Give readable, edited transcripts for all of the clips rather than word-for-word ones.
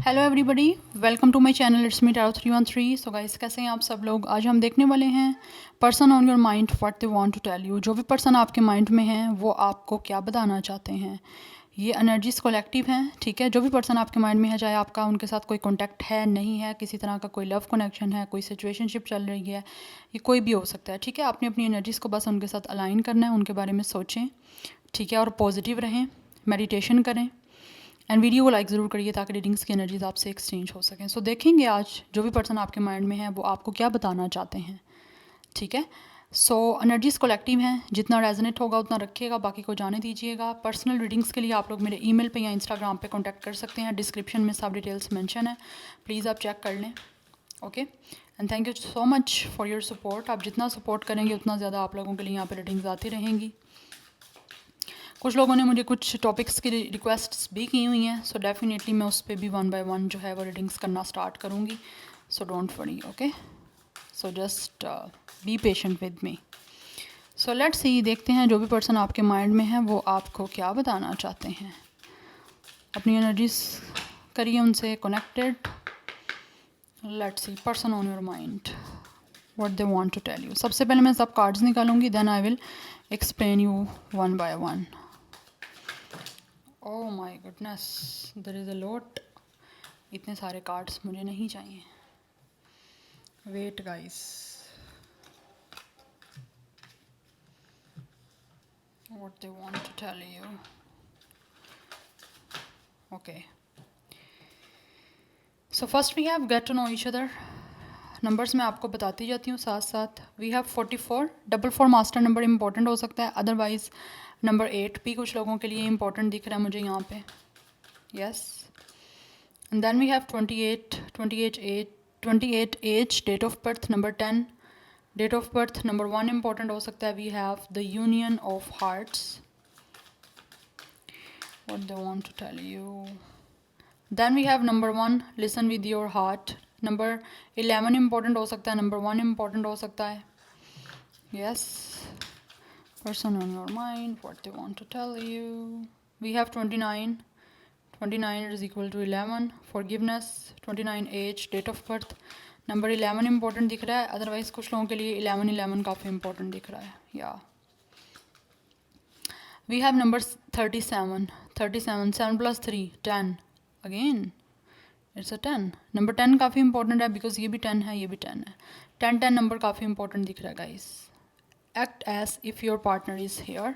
Hello everybody, welcome to my channel it's me tarot 313। So guys, कैसे हैं आप सब लोग। आज हम देखने वाले हैं person on your mind what they want to tell you. जो भी पर्सन आपके माइंड में है वो आपको क्या बताना चाहते हैं। ये एनर्जीज कलेक्टिव हैं, ठीक है। जो भी पर्सन आपके माइंड में है, चाहे आपका उनके साथ कोई कॉन्टैक्ट है नहीं है, किसी तरह का कोई लव कनेक्शन है, कोई सिचुएशनशिप चल रही है, ये कोई भी हो सकता है, ठीक है। आपने अपनी एनर्जीज़ को बस उनके साथ अलाइन करना है, उनके बारे में सोचें, ठीक है, और पॉजिटिव रहें, मेडिटेशन करें एंड वीडियो को लाइक ज़रूर करिए ताकि रीडिंग्स की एनर्जीज आपसे एक्सचेंज हो सकें। सो देखेंगे आज जो भी पर्सन आपके माइंड में है वो आपको क्या बताना चाहते हैं, ठीक है। सो एनर्जीज कलेक्टिव हैं, जितना रेजोनेट होगा उतना रखिएगा, बाकी को जाने दीजिएगा। पर्सनल रीडिंग्स के लिए आप लोग मेरे ईमेल पे या इंस्टाग्राम पे कांटेक्ट कर सकते हैं, डिस्क्रिप्शन में सब डिटेल्स मेंशन है, प्लीज़ आप चेक कर लें। Okay, and thank you so much for your support. आप जितना सपोर्ट करेंगे उतना ज़्यादा आप लोगों के लिए यहाँ पर रीडिंग्स आती रहेंगी। कुछ लोगों ने मुझे कुछ टॉपिक्स की रिक्वेस्ट्स भी की हुई हैं, सो डेफिनेटली मैं उस पर भी 1 बाय 1 जो है वो रीडिंग्स करना स्टार्ट करूँगी। So don't worry, okay. So just be patient with me. So let's see, देखते हैं जो भी पर्सन आपके माइंड में है वो आपको क्या बताना चाहते हैं। अपनी एनर्जीज करिए उनसे connected. Let's see, person on your mind what they want to tell you. सबसे पहले मैं सब कार्ड्स निकालूंगी, then I will explain you 1 by 1। Oh my goodness, there is a lot. इतने सारे कार्ड्स मुझे नहीं चाहिए। Wait guys, what they want to tell you. Okay, so first we have get to know each other. Numbers मैं आपको बताती जाती हूँ साथ साथ। We have 44, 44 master number important हो सकता है, अदरवाइज नंबर 8 भी कुछ लोगों के लिए इंपॉर्टेंट दिख रहा है मुझे यहाँ पे। Yes, and then we have 28, 28 age, date of birth number 10, date of birth number 1 important हो सकता है। We have the union of hearts, what they want to tell you. Then we have number 1, listen with your heart, number 11 important हो सकता है, number 1 important हो सकता है। Yes, person on your mind what they want to tell you. We have 29, 29 is equal to 11, forgiveness, 29 age, date of birth number 11 important दिख रहा है, otherwise कुछ लोगों के लिए 11 काफ़ी इंपॉर्टेंट दिख रहा है। या we have number 37, 7 + 3 10, again it's a 10। Number 10 काफ़ी इंपॉर्टेंट है बिकॉज ये भी 10 है, ये भी 10 है। 10 नंबर काफ़ी इंपॉर्टेंट दिख रहा है guys. Act as if your partner is here.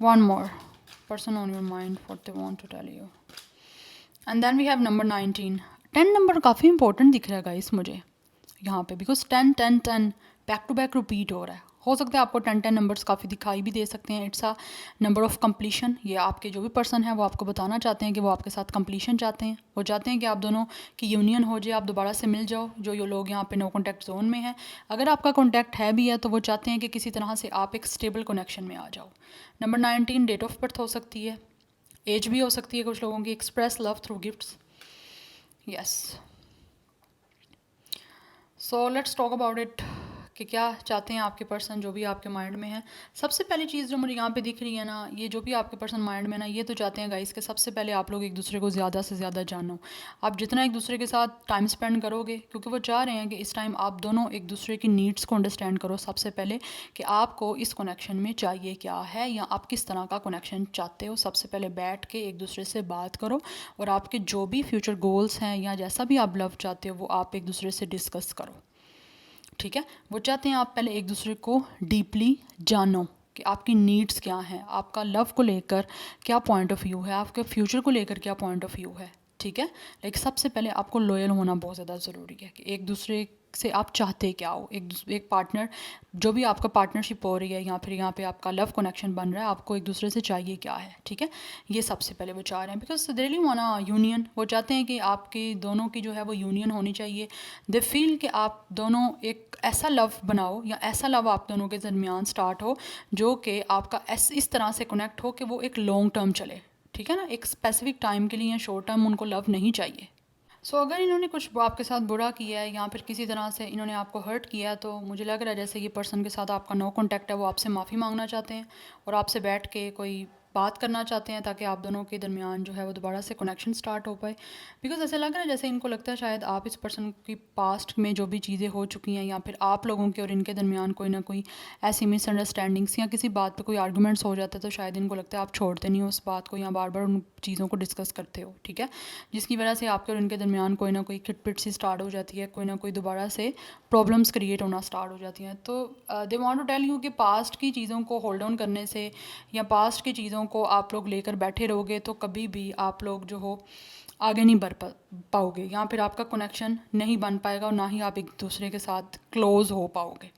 One more, person on your mind what they want to tell you. And then we have number 19। 10 number काफ़ी इंपॉर्टेंट दिख रहा है गाइस मुझे यहाँ पे, because 10 10 10 back to back repeat हो रहा है। हो सकता है आपको 10 नंबर्स काफ़ी दिखाई भी दे सकते हैं। It's a number of completion. ये आपके जो भी पर्सन है वो आपको बताना चाहते हैं कि वो आपके साथ कंप्लीशन चाहते हैं। वो चाहते हैं कि आप दोनों की यूनियन हो जाए, आप दोबारा से मिल जाओ। जो ये लोग यहाँ पे नो कॉन्टैक्ट जोन में है, अगर आपका कॉन्टैक्ट है भी है तो वो चाहते हैं कि किसी तरह से आप एक स्टेबल कनेक्शन में आ जाओ। नंबर 19 डेट ऑफ बर्थ हो सकती है, एज भी हो सकती है कुछ लोगों की। Express love through gifts. Yes, so let's talk about it कि क्या चाहते हैं आपके पर्सन जो भी आपके माइंड में है। सबसे पहली चीज़ जो मुझे यहाँ पे दिख रही है ना, ये जो भी आपके पर्सन माइंड में ना, ये तो चाहते हैं गाइस कि सबसे पहले आप लोग एक दूसरे को ज़्यादा से ज़्यादा जानो। आप जितना एक दूसरे के साथ टाइम स्पेंड करोगे, क्योंकि वो चाह रहे हैं कि इस टाइम आप दोनों एक दूसरे की नीड्स को अंडरस्टैंड करो सबसे पहले, कि आपको इस कनेक्शन में चाहिए क्या है या आप किस तरह का कनेक्शन चाहते हो। सबसे पहले बैठ के एक दूसरे से बात करो और आपके जो भी फ्यूचर गोल्स हैं या जैसा भी आप लव चाहते हो वो आप एक दूसरे से डिस्कस करो, ठीक है। वो चाहते हैं आप पहले एक दूसरे को डीपली जानो कि आपकी नीड्स क्या हैं, आपका लव को लेकर क्या पॉइंट ऑफ व्यू है, आपके फ्यूचर को लेकर क्या पॉइंट ऑफ व्यू है, ठीक है। लाइक सबसे पहले आपको लॉयल होना बहुत ज़्यादा ज़रूरी है कि एक दूसरे से आप चाहते क्या हो। एक पार्टनर, जो भी आपका पार्टनरशिप हो रही है या फिर यहाँ पे आपका लव कनेक्शन बन रहा है, आपको एक दूसरे से चाहिए क्या है, ठीक है। ये सबसे पहले वो चाह रहे हैं because they really want a union. वो चाहते हैं कि आपकी दोनों की जो है वो यूनियन होनी चाहिए। दे फील कि आप दोनों एक ऐसा लव बनाओ या ऐसा लव आप दोनों के दरमियान स्टार्ट हो जो कि आपका इस तरह से कनेक्ट हो कि वो एक लॉन्ग टर्म चले, ठीक है ना। एक स्पेसिफिक टाइम के लिए या शॉर्ट टर्म उनको लव नहीं चाहिए। सो अगर इन्होंने कुछ आपके साथ बुरा किया है या फिर किसी तरह से इन्होंने आपको हर्ट किया है, तो मुझे लग रहा है जैसे ये पर्सन के साथ आपका नो कॉन्टैक्ट है, वो आपसे माफ़ी मांगना चाहते हैं और आपसे बैठ के कोई बात करना चाहते हैं ताकि आप दोनों के दरमियान जो है वो दोबारा से कनेक्शन स्टार्ट हो पाए। बिकॉज़ ऐसा लग रहा है जैसे इनको लगता है शायद आप इस पर्सन की पास्ट में जो भी चीज़ें हो चुकी हैं या फिर आप लोगों के और इनके दरमियान कोई ना कोई ऐसी मिसअंडरस्टैंडिंग्स या किसी बात पे कोई आर्गूमेंट्स हो जाता है, तो शायद इनको लगता है आप छोड़ते नहीं हो उस बात को या बार बार उन चीज़ों को डिस्कस करते हो, ठीक है, जिसकी वजह से आपके और इनके दरमियान कोई ना कोई खिटपिट सी स्टार्ट हो जाती है, कोई ना कोई दोबारा से प्रॉब्लम्स क्रिएट होना स्टार्ट हो जाती हैं। तो they want to tell you कि पास्ट की चीज़ों को होल्ड ऑन करने से या पास्ट की चीज़ों को आप लोग लेकर बैठे रहोगे तो कभी भी आप लोग जो हो आगे नहीं बढ़ पाओगे, या फिर आपका कनेक्शन नहीं बन पाएगा और ना ही आप एक दूसरे के साथ क्लोज़ हो पाओगे,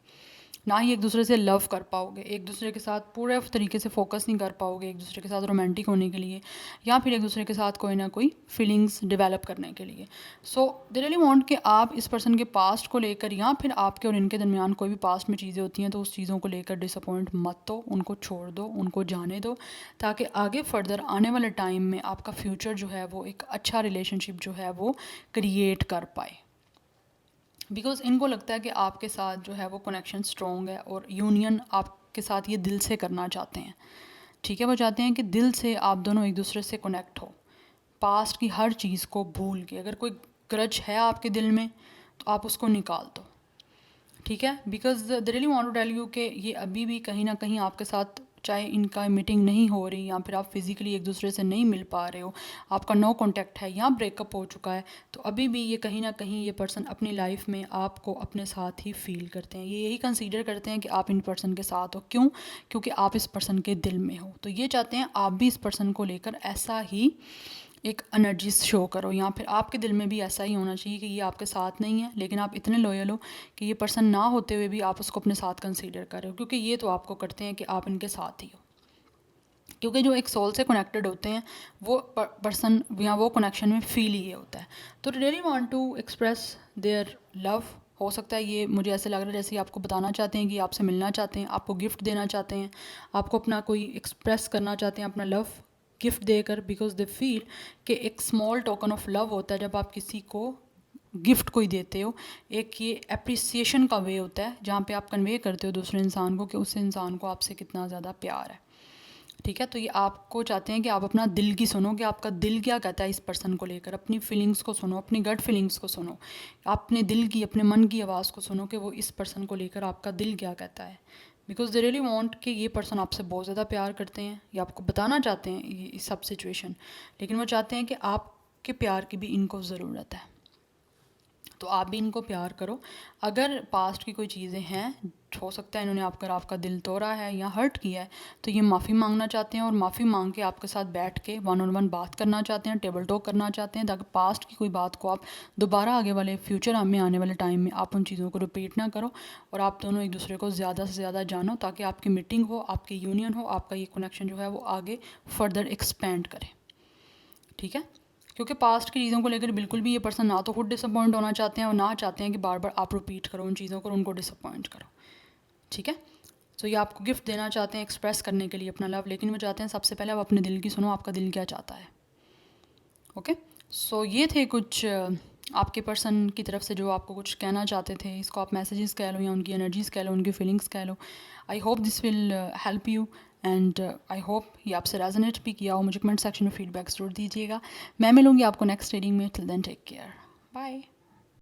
ना ही एक दूसरे से लव कर पाओगे, एक दूसरे के साथ पूरे तरीके से फोकस नहीं कर पाओगे एक दूसरे के साथ रोमांटिक होने के लिए या फिर एक दूसरे के साथ कोई ना कोई फीलिंग्स डेवलप करने के लिए। सो दे रियली वांट कि आप इस पर्सन के पास्ट को लेकर या फिर आपके और इनके दरमियान कोई भी पास्ट में चीज़ें होती हैं तो उस चीज़ों को लेकर डिसअपॉइंट मत दो, उनको छोड़ दो, उनको जाने दो, ताकि आगे फर्दर आने वाले टाइम में आपका फ्यूचर जो है वो एक अच्छा रिलेशनशिप जो है वो क्रिएट कर पाए। बिकॉज़ इनको लगता है कि आपके साथ जो है वो कनेक्शन स्ट्रॉन्ग है और यूनियन आपके साथ ये दिल से करना चाहते हैं, ठीक है, वो चाहते हैं कि दिल से आप दोनों एक दूसरे से कनेक्ट हो, पास्ट की हर चीज़ को भूल के। अगर कोई ग्रज है आपके दिल में तो आप उसको निकाल दो, ठीक है, because they really want to tell you कि ये अभी भी कहीं ना कहीं आपके साथ, चाहे इनका मीटिंग नहीं हो रही या फिर आप फिज़िकली एक दूसरे से नहीं मिल पा रहे हो, आपका नो कांटेक्ट है या ब्रेकअप हो चुका है, तो अभी भी ये कहीं ना कहीं ये पर्सन अपनी लाइफ में आपको अपने साथ ही फील करते हैं, ये यही कंसीडर करते हैं कि आप इन पर्सन के साथ हो। क्यों? क्योंकि आप इस पर्सन के दिल में हो, तो ये चाहते हैं आप भी इस पर्सन को लेकर ऐसा ही एक एनर्जी शो करो, या फिर आपके दिल में भी ऐसा ही होना चाहिए कि ये आपके साथ नहीं है लेकिन आप इतने लॉयल हो कि ये पर्सन ना होते हुए भी आप उसको अपने साथ कंसीडर कर रहे हो, क्योंकि ये तो आपको करते हैं कि आप इनके साथ ही हो। क्योंकि जो एक सोल से कनेक्टेड होते हैं वो पर्सन या वो कनेक्शन में फील ही ये होता है। तो really want to express their love. हो सकता है ये मुझे ऐसे लग रहा है जैसे आपको बताना चाहते हैं कि आपसे मिलना चाहते हैं, आपको गिफ्ट देना चाहते हैं, आपको अपना कोई एक्सप्रेस करना चाहते हैं अपना लव गिफ्ट देकर, बिकॉज दे फील कि एक स्मॉल टोकन ऑफ लव होता है जब आप किसी को गिफ्ट कोई देते हो, एक ये अप्रिसिएशन का वे होता है जहाँ पे आप कन्वे करते हो दूसरे इंसान को कि उस इंसान को आपसे कितना ज़्यादा प्यार है, ठीक है। तो ये आपको चाहते हैं कि आप अपना दिल की सुनो कि आपका दिल क्या कहता है इस पर्सन को लेकर, अपनी फीलिंग्स को सुनो, अपनी गट फीलिंग्स को सुनो, अपने दिल की अपने मन की आवाज़ को सुनो कि वो इस पर्सन को लेकर आपका दिल क्या कहता है। बिकॉज दे रियली वांट कि ये पर्सन आपसे बहुत ज़्यादा प्यार करते हैं, ये आपको बताना चाहते हैं ये सब सिचुएशन, लेकिन वो चाहते हैं कि आपके प्यार की भी इनको ज़रूरत है, तो आप भी इनको प्यार करो। अगर पास्ट की कोई चीज़ें हैं, हो सकता है इन्होंने आपका दिल तोड़ा है या हर्ट किया है, तो ये माफ़ी मांगना चाहते हैं और माफ़ी मांग के आपके साथ बैठ के 1-on-1 बात करना चाहते हैं, टेबल टॉक करना चाहते हैं, ताकि पास्ट की कोई बात को आप दोबारा आगे वाले फ्यूचर में आने वाले टाइम में आप उन चीज़ों को रिपीट ना करो और आप दोनों एक दूसरे को ज़्यादा से ज़्यादा जानो, ताकि आपकी मीटिंग हो, आपकी यूनियन हो, आपका ये कनेक्शन जो है वो आगे फर्दर एक्सपेंड करे, ठीक है। क्योंकि पास्ट की चीज़ों को लेकर बिल्कुल भी ये पर्सन ना तो खुद डिसअपॉइंट होना चाहते हैं और ना चाहते हैं कि बार बार आप रिपीट करो उन चीज़ों को और उनको डिसअपॉइंट करो, ठीक है। तो ये आपको गिफ्ट देना चाहते हैं एक्सप्रेस करने के लिए अपना लव, लेकिन वो चाहते हैं सबसे पहले आप अपने दिल की सुनो, आपका दिल क्या चाहता है। ओके, सो ये थे कुछ आपके पर्सन की तरफ से जो आपको कुछ कहना चाहते थे, इसको आप मैसेजेस कह लो या उनकी एनर्जीज़ कह लो, उनकी फीलिंग्स कह लो। I hope this will help you and I hope ये आपसे रेजोनेट भी किया हो। मुझे कमेंट सेक्शन में फीडबैक ज़रूर दीजिएगा। मैं मिलूँगी आपको नेक्स्ट रीडिंग में। Till then take care, bye.